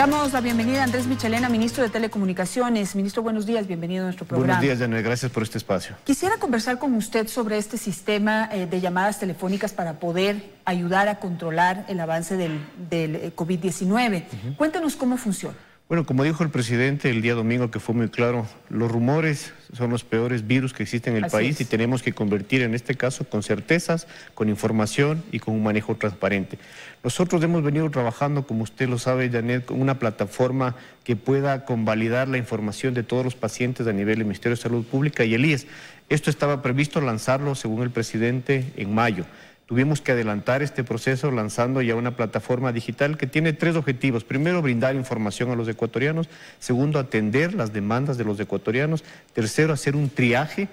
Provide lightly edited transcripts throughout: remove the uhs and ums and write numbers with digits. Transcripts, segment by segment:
Damos la bienvenida a Andrés Michelena, ministro de Telecomunicaciones. Ministro, buenos días, bienvenido a nuestro programa. Buenos días, Janet, gracias por este espacio. Quisiera conversar con usted sobre este sistema de llamadas telefónicas para poder ayudar a controlar el avance del COVID-19. Cuéntenos cómo funciona. Bueno, como dijo el presidente el día domingo, que fue muy claro, los rumores son los peores virus que existen en el país y tenemos que convertir en este caso con certezas, con información y con un manejo transparente. Nosotros hemos venido trabajando, como usted lo sabe, Janet, con una plataforma que pueda convalidar la información de todos los pacientes a nivel del Ministerio de Salud Pública y el IES. Esto estaba previsto lanzarlo, según el presidente, en mayo. Tuvimos que adelantar este proceso lanzando ya una plataforma digital que tiene tres objetivos. Primero, brindar información a los ecuatorianos. Segundo, atender las demandas de los ecuatorianos. Tercero, hacer un triaje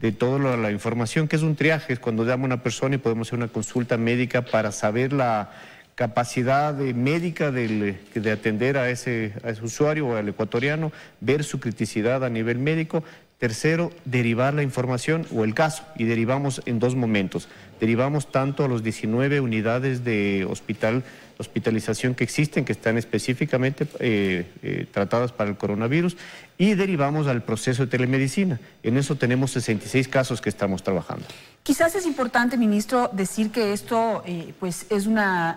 de toda la información. ¿Qué es un triaje? Es cuando llama una persona y podemos hacer una consulta médica para saber la capacidad médica de atender a ese usuario o al ecuatoriano, ver su criticidad a nivel médico. Tercero, derivar la información o el caso, y derivamos en dos momentos. Derivamos tanto a los 19 unidades de hospitalización que existen, que están específicamente tratadas para el coronavirus, y derivamos al proceso de telemedicina. En eso tenemos 66 casos que estamos trabajando. Quizás es importante, ministro, decir que esto pues es una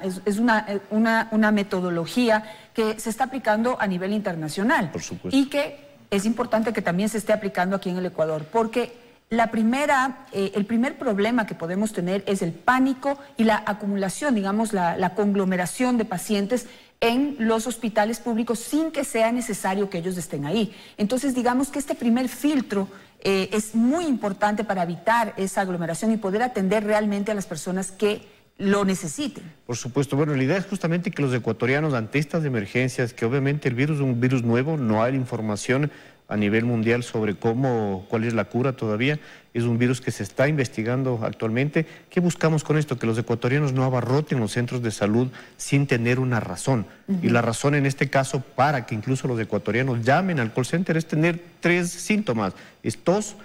metodología que se está aplicando a nivel internacional. Por supuesto. Y que es importante que también se esté aplicando aquí en el Ecuador, porque el primer problema que podemos tener es el pánico y la acumulación, digamos, la conglomeración de pacientes en los hospitales públicos sin que sea necesario que ellos estén ahí. Entonces, digamos que este primer filtro es muy importante para evitar esa aglomeración y poder atender realmente a las personas que lo necesiten. Por supuesto. Bueno, la idea es justamente que los ecuatorianos ante estas emergencias, que obviamente el virus es un virus nuevo, no hay información a nivel mundial sobre cuál es la cura todavía, es un virus que se está investigando actualmente. ¿Qué buscamos con esto? Que los ecuatorianos no abarroten los centros de salud sin tener una razón. Y la razón en este caso, para que incluso los ecuatorianos llamen al call center, es tener tres síntomas: es tos,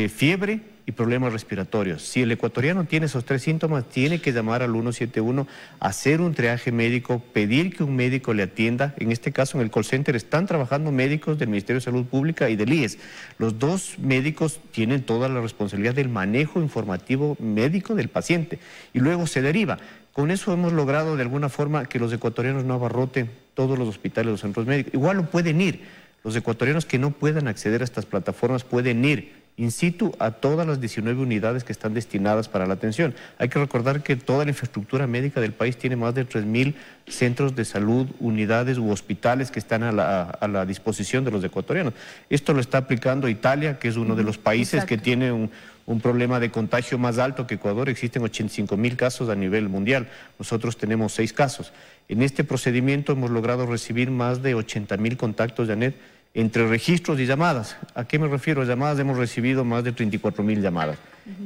fiebre y problemas respiratorios. Si el ecuatoriano tiene esos tres síntomas, tiene que llamar al 171, hacer un triaje médico, pedir que un médico le atienda. En este caso, en el call center están trabajando médicos del Ministerio de Salud Pública y del IES. Los dos médicos tienen toda la responsabilidad del manejo informativo médico del paciente y luego se deriva. Con eso hemos logrado de alguna forma que los ecuatorianos no abarroten todos los hospitales, los centros médicos. Igual lo pueden ir. Los ecuatorianos que no puedan acceder a estas plataformas pueden ir in situ a todas las 19 unidades que están destinadas para la atención. Hay que recordar que toda la infraestructura médica del país tiene más de 3.000 centros de salud, unidades u hospitales que están a la disposición de los ecuatorianos. Esto lo está aplicando Italia, que es uno de los países que tiene un problema de contagio más alto que Ecuador. Existen 85.000 casos a nivel mundial. Nosotros tenemos 6 casos. En este procedimiento hemos logrado recibir más de 80.000 contactos, Janet, entre registros y llamadas. ¿A qué me refiero? Llamadas, hemos recibido más de 34.000 llamadas.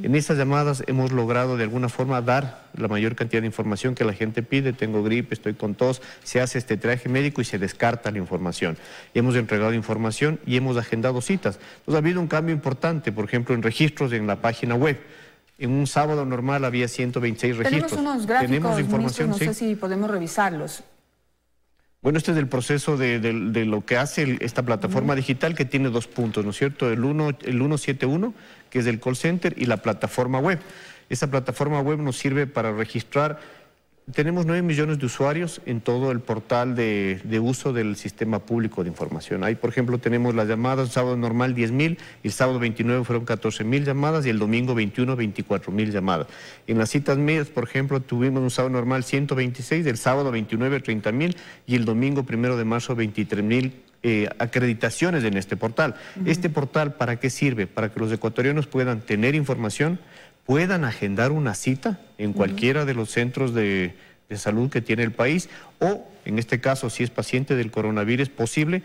En esas llamadas hemos logrado de alguna forma dar la mayor cantidad de información que la gente pide. Tengo gripe, estoy con tos, se hace este triaje médico y se descarta la información. Hemos entregado información y hemos agendado citas. Entonces ha habido un cambio importante, por ejemplo, en registros en la página web. En un sábado normal había 126 registros. Tenemos unos gráficos, ¿Tenemos información? ministro, no sé si podemos revisarlos. Bueno, este es el proceso de lo que hace esta plataforma digital, que tiene 2 puntos, ¿no es cierto? El 171, que es el call center, y la plataforma web. Esa plataforma web nos sirve para registrar. Tenemos 9 millones de usuarios en todo el portal de uso del sistema público de información. Ahí, por ejemplo, tenemos las llamadas: el sábado normal 10.000, el sábado 29 fueron 14.000 llamadas y el domingo 21, 24.000 llamadas. En las citas medias, por ejemplo, tuvimos un sábado normal 126, el sábado 29, 30.000 y el domingo 1 de marzo 23.000 acreditaciones en este portal. Este portal, ¿para qué sirve? Para que los ecuatorianos puedan tener información, puedan agendar una cita en cualquiera de los centros de salud que tiene el país, o en este caso, si es paciente del coronavirus, posible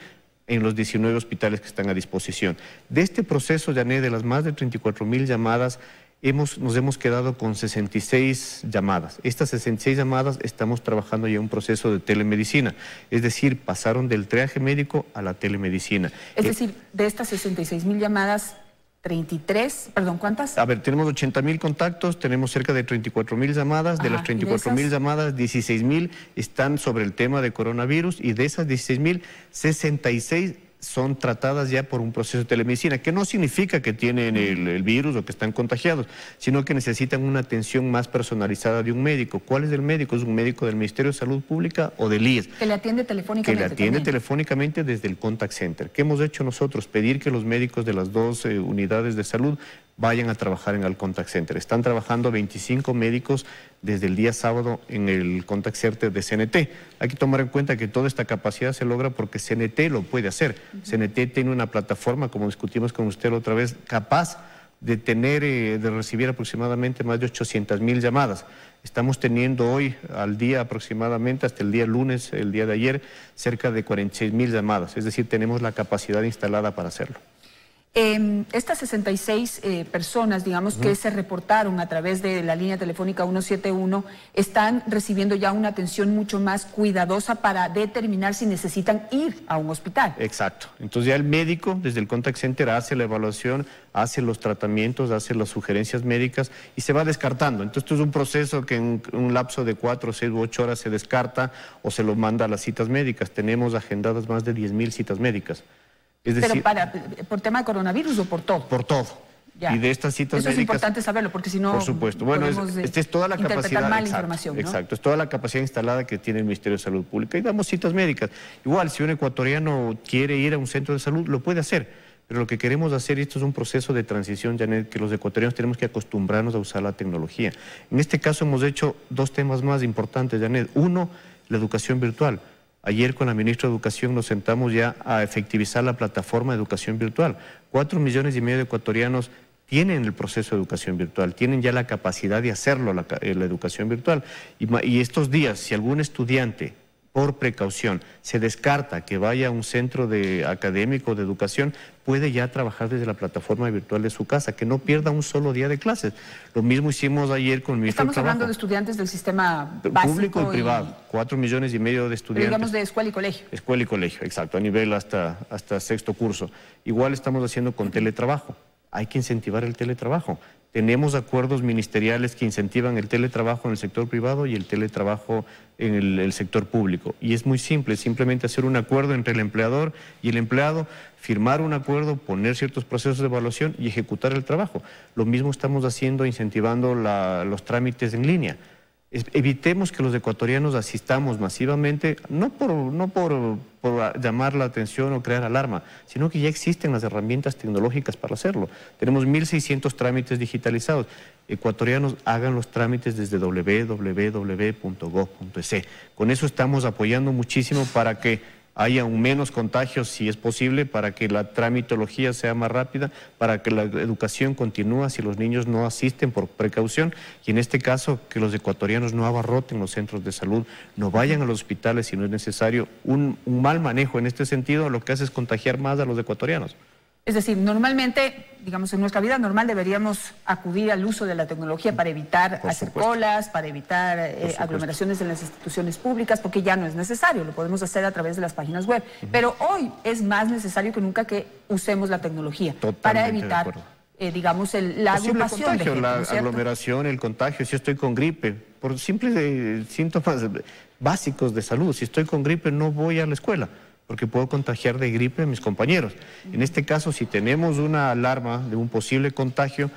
en los 19 hospitales que están a disposición. De este proceso, Janet, de las más de 34.000 llamadas, nos hemos quedado con 66 llamadas. Estas 66 llamadas estamos trabajando ya en un proceso de telemedicina, es decir, pasaron del triaje médico a la telemedicina. Es decir, de estas 66.000 llamadas, 33, perdón, ¿cuántas? A ver, tenemos 80.000 contactos, tenemos cerca de 34.000 llamadas. De las 34.000 llamadas, 16.000 están sobre el tema de coronavirus y de esas 16.000, 66 son tratadas ya por un proceso de telemedicina, que no significa que tienen el virus o que están contagiados, sino que necesitan una atención más personalizada de un médico. ¿Cuál es el médico? ¿Es un médico del Ministerio de Salud Pública o del IES? Que le atiende telefónicamente. Que le atiende telefónicamente desde el contact center. ¿Qué hemos hecho nosotros? Pedir que los médicos de las dos unidades de salud vayan a trabajar en el contact center. Están trabajando 25 médicos desde el día sábado en el contact center de CNT. Hay que tomar en cuenta que toda esta capacidad se logra porque CNT lo puede hacer. CNT tiene una plataforma, como discutimos con usted la otra vez, capaz de de recibir aproximadamente más de 800.000 llamadas. Estamos teniendo hoy al día aproximadamente, hasta el día lunes, el día de ayer, cerca de 46.000 llamadas. Es decir, tenemos la capacidad instalada para hacerlo. Estas 66 personas, digamos, que se reportaron a través de la línea telefónica 171, están recibiendo ya una atención mucho más cuidadosa para determinar si necesitan ir a un hospital. Exacto. Entonces ya el médico, desde el contact center, hace la evaluación, hace los tratamientos, hace las sugerencias médicas y se va descartando. Entonces esto es un proceso que en un lapso de 4, 6 u 8 horas se descarta o se lo manda a las citas médicas. Tenemos agendadas más de 10.000 citas médicas. Es decir, ¿Pero por tema de coronavirus o por todo? Por todo. Ya. Y de estas citas médicas... Eso es importante saberlo, porque si no... Por supuesto. Bueno, esta es toda la capacidad... Mal información, ¿no? Exacto, es toda la capacidad instalada que tiene el Ministerio de Salud Pública. Y damos citas médicas. Igual, si un ecuatoriano quiere ir a un centro de salud, lo puede hacer. Pero lo que queremos hacer, y esto es un proceso de transición, Janet, que los ecuatorianos tenemos que acostumbrarnos a usar la tecnología. En este caso hemos hecho dos temas más importantes, Janet. Uno, la educación virtual. Ayer con la ministra de Educación nos sentamos ya a efectivizar la plataforma de educación virtual. 4,5 millones de ecuatorianos tienen el proceso de educación virtual, tienen ya la capacidad de hacerlo, la educación virtual. Y estos días, si algún estudiante, por precaución, se descarta que vaya a un centro académico de educación, puede ya trabajar desde la plataforma virtual de su casa, que no pierda un solo día de clases. Lo mismo hicimos ayer con el ministro del Trabajo. Estamos hablando de estudiantes del sistema básico público y privado, 4,5 millones de estudiantes. Pero digamos de escuela y colegio. Escuela y colegio, exacto, a nivel hasta sexto curso. Igual estamos haciendo con teletrabajo. Hay que incentivar el teletrabajo. Tenemos acuerdos ministeriales que incentivan el teletrabajo en el sector privado y el teletrabajo en el sector público. Y es muy simple, simplemente hacer un acuerdo entre el empleador y el empleado, firmar un acuerdo, poner ciertos procesos de evaluación y ejecutar el trabajo. Lo mismo estamos haciendo, incentivando los trámites en línea. Evitemos que los ecuatorianos asistamos masivamente, no por llamar la atención o crear alarma, sino que ya existen las herramientas tecnológicas para hacerlo. Tenemos 1.600 trámites digitalizados. Ecuatorianos, hagan los trámites desde www.gov.es. Con eso estamos apoyando muchísimo para que haya un menos contagios, si es posible, para que la tramitología sea más rápida, para que la educación continúe si los niños no asisten por precaución, y en este caso que los ecuatorianos no abarroten los centros de salud, no vayan a los hospitales si no es necesario. Un mal manejo en este sentido lo que hace es contagiar más a los ecuatorianos. Es decir, normalmente, digamos, en nuestra vida normal deberíamos acudir al uso de la tecnología para evitar hacer colas, para evitar aglomeraciones en las instituciones públicas, porque ya no es necesario, lo podemos hacer a través de las páginas web. Pero hoy es más necesario que nunca que usemos la tecnología para evitar, digamos, la agrupación de gente, la aglomeración, el contagio. Si estoy con gripe, por simples síntomas básicos de salud, si estoy con gripe no voy a la escuela, porque puedo contagiar de gripe a mis compañeros. En este caso, si tenemos una alarma de un posible contagio,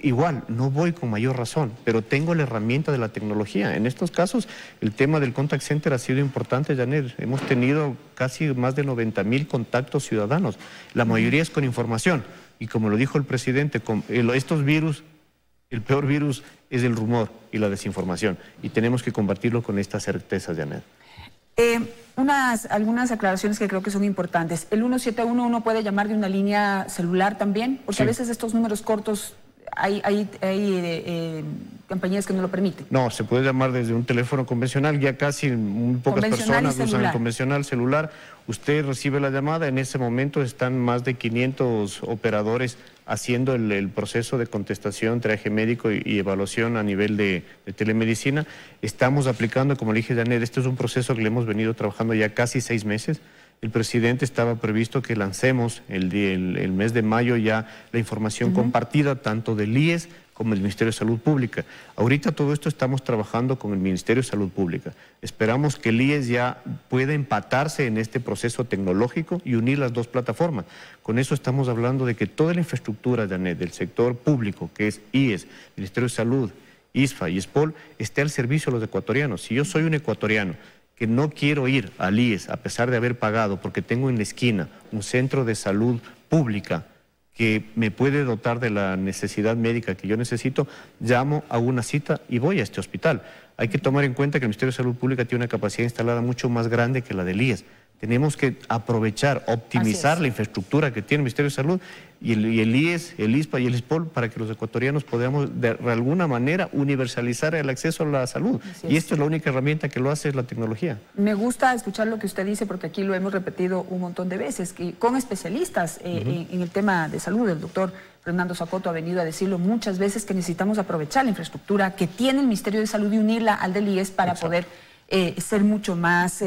igual, no voy con mayor razón, pero tengo la herramienta de la tecnología. En estos casos, el tema del contact center ha sido importante, Janet. Hemos tenido casi más de 90.000 contactos ciudadanos. La mayoría es con información. Y como lo dijo el presidente, estos virus, el peor virus es el rumor y la desinformación. Y tenemos que combatirlo con estas certezas, Janet. Algunas aclaraciones que creo que son importantes. El 171 uno puede llamar de una línea celular también, porque sí, a veces estos números cortos hay compañías que no lo permiten. No, se puede llamar desde un teléfono convencional, ya casi muy pocas personas usan el convencional celular. Usted recibe la llamada, en ese momento están más de 500 operadores haciendo el proceso de contestación, triaje médico y evaluación a nivel de telemedicina. Estamos aplicando, como le dije, Janet, este es un proceso que le hemos venido trabajando ya casi 6 meses. el presidente estaba previsto que lancemos el mes de mayo ya la información compartida tanto del IES como del Ministerio de Salud Pública. Ahorita todo esto estamos trabajando con el Ministerio de Salud Pública. Esperamos que el IES ya pueda empatarse en este proceso tecnológico y unir las dos plataformas. Con eso estamos hablando de que toda la infraestructura, Janet, del sector público, que es IES, Ministerio de Salud, ISFA y SPOL, esté al servicio de los ecuatorianos. Si yo soy un ecuatoriano que no quiero ir al IES a pesar de haber pagado porque tengo en la esquina un centro de salud pública que me puede dotar de la necesidad médica que yo necesito, llamo a una cita y voy a este hospital. Hay que tomar en cuenta que el Ministerio de Salud Pública tiene una capacidad instalada mucho más grande que la del IES. Tenemos que aprovechar, optimizar la infraestructura que tiene el Ministerio de Salud y el IES, el ISPA y el SPOL para que los ecuatorianos podamos de alguna manera universalizar el acceso a la salud. Y esta es la única herramienta que lo hace, es la tecnología. Me gusta escuchar lo que usted dice porque aquí lo hemos repetido un montón de veces, que con especialistas en el tema de salud, el doctor Fernando Zacoto ha venido a decirlo muchas veces que necesitamos aprovechar la infraestructura que tiene el Ministerio de Salud y unirla al del IES para poder ser mucho más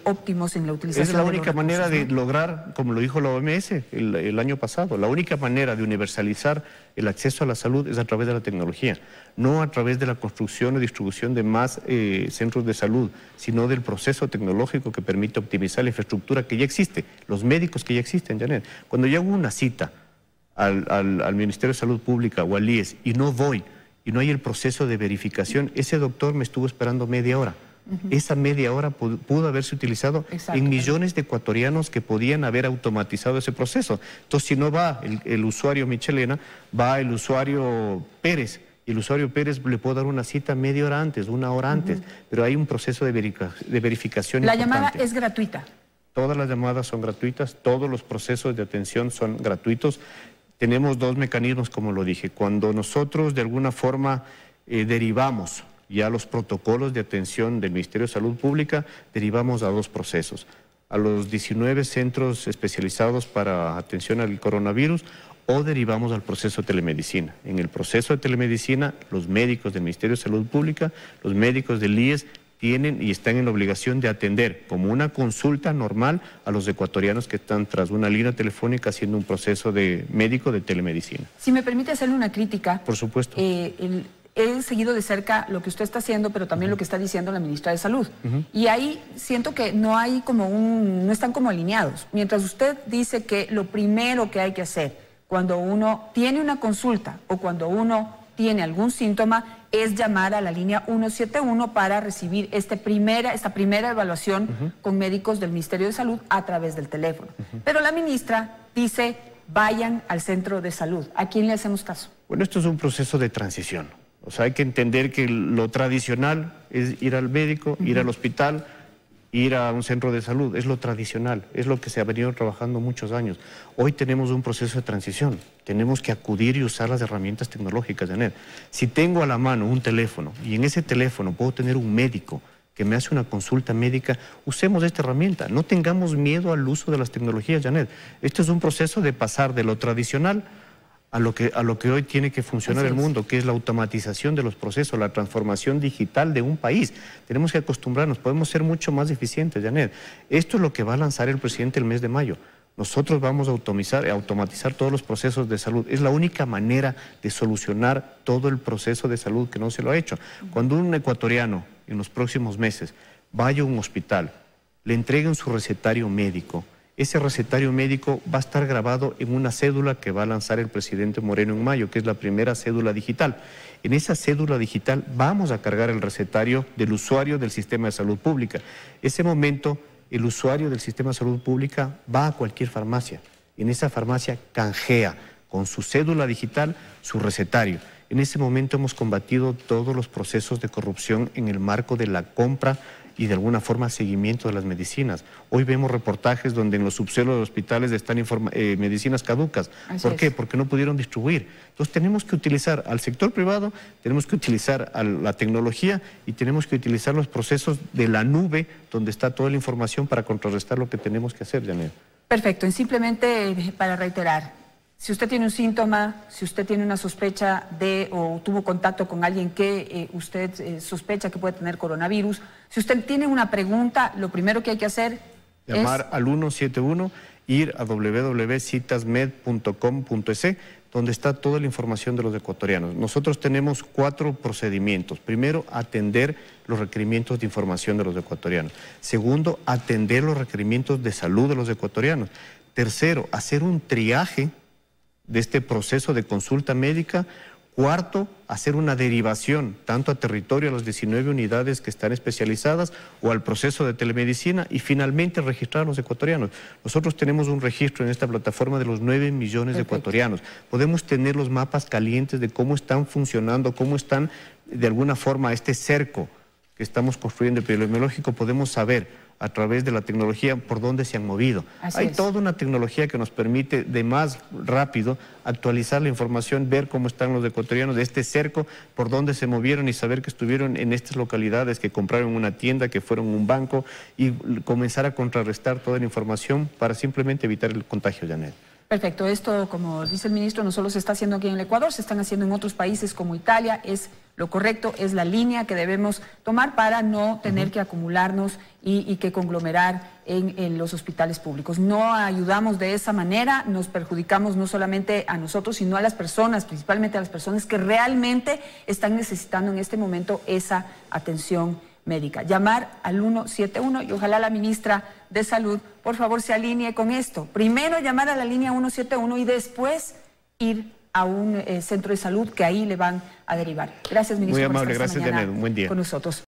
óptimos en la utilización. Es la única manera de lograr, como lo dijo la OMS el año pasado, la única manera de universalizar el acceso a la salud es a través de la tecnología, no a través de la construcción o distribución de más centros de salud, sino del proceso tecnológico que permite optimizar la infraestructura que ya existe, los médicos que ya existen, Janet. Cuando yo hago una cita al Ministerio de Salud Pública o al IES y no voy, y no hay el proceso de verificación, ese doctor me estuvo esperando media hora. Esa media hora pudo haberse utilizado en millones de ecuatorianos que podían haber automatizado ese proceso. Entonces, si no va el usuario Michelena, va el usuario Pérez. Y el usuario Pérez le puede dar una cita media hora antes, una hora antes, pero hay un proceso de verificación La importante. llamada es gratuita. Todas las llamadas son gratuitas, todos los procesos de atención son gratuitos. Tenemos dos mecanismos, como lo dije. Cuando nosotros de alguna forma derivamos ya los protocolos de atención del Ministerio de Salud Pública, derivamos a dos procesos. A los 19 centros especializados para atención al coronavirus o derivamos al proceso de telemedicina. En el proceso de telemedicina, los médicos del Ministerio de Salud Pública, los médicos del IES, tienen y están en la obligación de atender como una consulta normal a los ecuatorianos que están tras una línea telefónica haciendo un proceso médico de telemedicina. Si me permite hacerle una crítica. Por supuesto. He seguido de cerca lo que usted está haciendo, pero también lo que está diciendo la ministra de Salud. Y ahí siento que no hay no están como alineados. Mientras usted dice que lo primero que hay que hacer cuando uno tiene una consulta o cuando uno tiene algún síntoma es llamar a la línea 171 para recibir esta primera evaluación con médicos del Ministerio de Salud a través del teléfono. Pero la ministra dice, vayan al centro de salud. ¿A quién le hacemos caso? Bueno, esto es un proceso de transición. O sea, hay que entender que lo tradicional es ir al médico, ir al hospital, ir a un centro de salud. Es lo tradicional, es lo que se ha venido trabajando muchos años. Hoy tenemos un proceso de transición. Tenemos que acudir y usar las herramientas tecnológicas, Janet. Si tengo a la mano un teléfono y en ese teléfono puedo tener un médico que me hace una consulta médica, usemos esta herramienta. No tengamos miedo al uso de las tecnologías, Janet. Esto es un proceso de pasar de lo tradicional a lo que hoy tiene que funcionar el mundo, que es la automatización de los procesos, la transformación digital de un país. Tenemos que acostumbrarnos, podemos ser mucho más eficientes, Janet. Esto es lo que va a lanzar el presidente el mes de mayo. Nosotros vamos a automatizar todos los procesos de salud. Es la única manera de solucionar todo el proceso de salud que no se lo ha hecho. Cuando un ecuatoriano en los próximos meses vaya a un hospital, le entreguen su recetario médico, ese recetario médico va a estar grabado en una cédula que va a lanzar el presidente Moreno en mayo, que es la primera cédula digital. En esa cédula digital vamos a cargar el recetario del usuario del sistema de salud pública. Ese momento, el usuario del sistema de salud pública va a cualquier farmacia. En esa farmacia canjea con su cédula digital su recetario. En ese momento hemos combatido todos los procesos de corrupción en el marco de la compra y de alguna forma seguimiento de las medicinas. Hoy vemos reportajes donde en los subsuelos de hospitales están medicinas caducas. ¿Por qué? Porque no pudieron distribuir. Entonces tenemos que utilizar al sector privado, tenemos que utilizar a la tecnología y tenemos que utilizar los procesos de la nube donde está toda la información para contrarrestar lo que tenemos que hacer, Janet. Perfecto. Y simplemente para reiterar, si usted tiene un síntoma, si usted tiene una sospecha o tuvo contacto con alguien que usted sospecha que puede tener coronavirus, si usted tiene una pregunta, lo primero que hay que hacer, Llamar al 171, ir a www.citasmed.com.es, donde está toda la información de los ecuatorianos. Nosotros tenemos 4 procedimientos. Primero, atender los requerimientos de información de los ecuatorianos. Segundo, atender los requerimientos de salud de los ecuatorianos. Tercero, hacer un triaje de este proceso de consulta médica. Cuarto, hacer una derivación tanto a territorio, a las 19 unidades que están especializadas o al proceso de telemedicina, y finalmente registrar a los ecuatorianos. Nosotros tenemos un registro en esta plataforma de los 9 millones de ecuatorianos. Podemos tener los mapas calientes de cómo están funcionando, cómo están de alguna forma este cerco que estamos construyendo epidemiológico. Podemos saber a través de la tecnología por dónde se han movido. Hay toda una tecnología que nos permite de más rápido actualizar la información, ver cómo están los ecuatorianos de este cerco, por dónde se movieron y saber que estuvieron en estas localidades, que compraron una tienda, que fueron un banco, y comenzar a contrarrestar toda la información para simplemente evitar el contagio, Janet. Perfecto. Esto, como dice el ministro, no solo se está haciendo aquí en el Ecuador, se están haciendo en otros países como Italia. Es lo correcto, es la línea que debemos tomar para no tener que acumularnos y que conglomerar en los hospitales públicos. No ayudamos de esa manera, nos perjudicamos no solamente a nosotros, sino a las personas, principalmente a las personas que realmente están necesitando en este momento esa atención médica. Llamar al 171 y ojalá la ministra de Salud, por favor, se alinee con esto. Primero llamar a la línea 171 y después ir a un centro de salud que ahí le van a derivar. Gracias, ministro. Muy amable, gracias, Janet. Un buen día. Con nosotros.